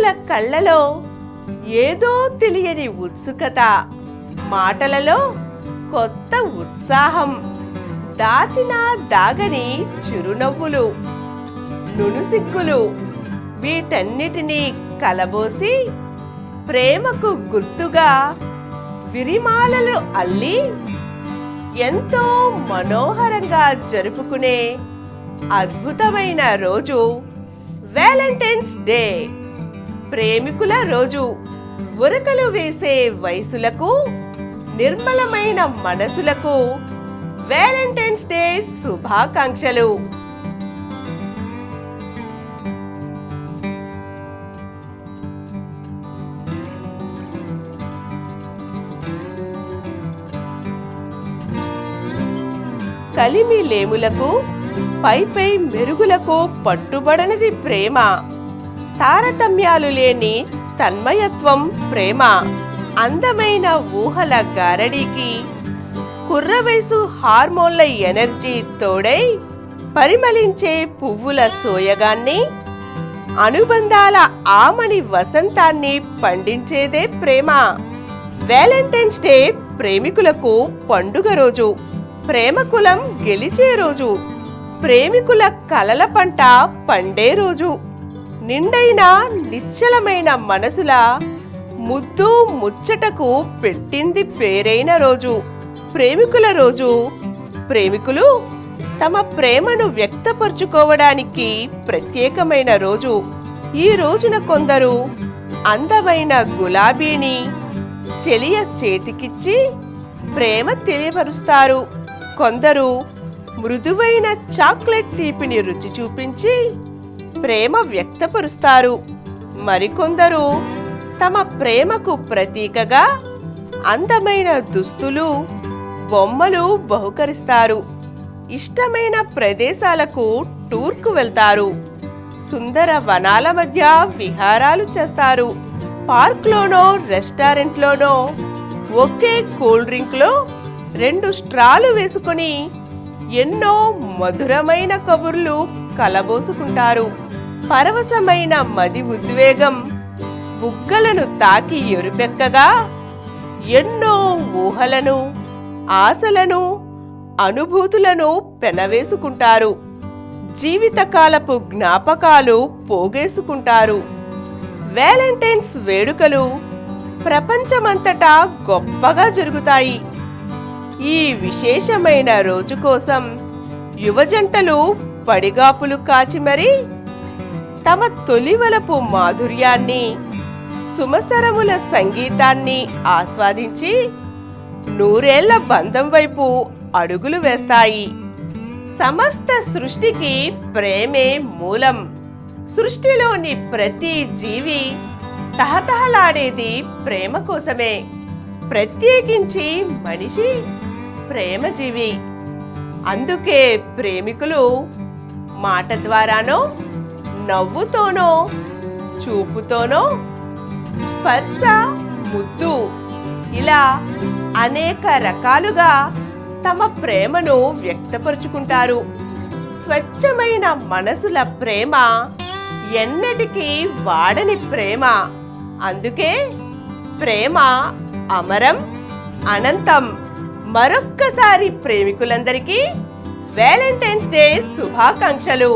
ప్రేమికుల కళ్ళలో ఏదో తెలియని ఉత్సుకత, మాటలలో కొత్త ఉత్సాహం, దాచిన దాగని చిరునవ్వులు, నునుసిగ్గులు, వీటన్నిటినీ కలబోసి ప్రేమకు గుర్తుగా విరిమాలలు అల్లి ఎంతో మనోహరంగా జరుపుకునే అద్భుతమైన రోజు వ్యాలంటైన్స్ డే. ప్రేమికుల రోజు. ఉరకలు వేసే వయసులకు, నిర్మలమైన మనసులకు వ్యాలంటైన్స్ డే శుభాకాంక్షలు. కలిమి లేములకు, పైపై మెరుగులకు పట్టుబడనిది ప్రేమ. తారతమ్యాలు లేని తన్మయత్వం ప్రేమ. అందమైన ఊహల గారడీకి కుర్ర వయసు హార్మోన్ల ఎనర్జీ తోడై పరిమళించే పువ్వుల సోయగాన్ని, అనుబంధాల ఆమని వసంతాన్ని పండించేదే ప్రేమ. వ్యాలంటైన్స్ డే ప్రేమికులకు పండుగ రోజు. ప్రేమకులం గెలిచే రోజు. ప్రేమికుల కలల పంట పండే రోజు. నిండైన నిశ్చలమైన మనసుల ముద్దు ముచ్చటకు పెట్టింది పేరైన రోజు ప్రేమికుల రోజు. ప్రేమికులు తమ ప్రేమను వ్యక్తపరుచుకోవడానికి ప్రత్యేకమైన రోజు. ఈ రోజున కొందరు అందమైన గులాబీని చెలియ చేతికిచ్చి ప్రేమ తెలియపరుస్తారు. కొందరు మృదువైన చాక్లెట్ తీపిని రుచి చూపించి ప్రేమ వ్యక్తపరుస్తారు. మరికొందరు తమ ప్రేమకు ప్రతీకగా అందమైన దుస్తులు, బొమ్మలు బహుకరిస్తారు. ఇష్టమైన ప్రదేశాలకు టూర్కు వెళ్తారు. సుందర వనాల మధ్య విహారాలు చేస్తారు. పార్క్లోనో రెస్టారెంట్లోనో ఒకే కూల్ డ్రింక్లో 2 స్ట్రాలు వేసుకుని ఎన్నో మధురమైన కబుర్లు కలబోసుకుంటారు. పరవశమైన మది ఉద్వేగం బుగ్గలను తాకి ఎరుపెక్కగా ఎన్నో ఊహలను, ఆశలను, అనుభూతులను పెనవేసుకుంటారు. జీవితకాలపు జ్ఞాపకాలు పోగేసుకుంటారు. వ్యాలంటైన్స్ వేడుకలు ప్రపంచమంతటా గొప్పగా జరుగుతాయి. ఈ విశేషమైన రోజు కోసం యువజంటలు పడిగాపులు కాచి మరీ తమ తొలివలపు మాధుర్యాన్ని, సుమసరముల సంగీతాన్ని ఆస్వాదించి 100 ఏళ్ల బంధం వైపు అడుగులు వేస్తాయి. సమస్త సృష్టికి ప్రేమే మూలం. సృష్టిలోని ప్రతి జీవి తహతహలాడేది ప్రేమ కోసమే. ప్రత్యేకించి మనిషి ప్రేమజీవి. అందుకే ప్రేమికులు మాట ద్వారానో, నవ్వుతోనో, చూపుతోనో, స్పర్శ, ముద్దు ఇలా అనేక రకాలుగా తమ ప్రేమను వ్యక్తపరుచుకుంటారు. స్వచ్ఛమైన మనసుల ప్రేమ ఎన్నటికీ వాడని ప్రేమ. అందుకే ప్రేమ అమరం, అనంతం. మరొక్కసారి ప్రేమికులందరికీ వ్యాలంటైన్స్ డే శుభాకాంక్షలు.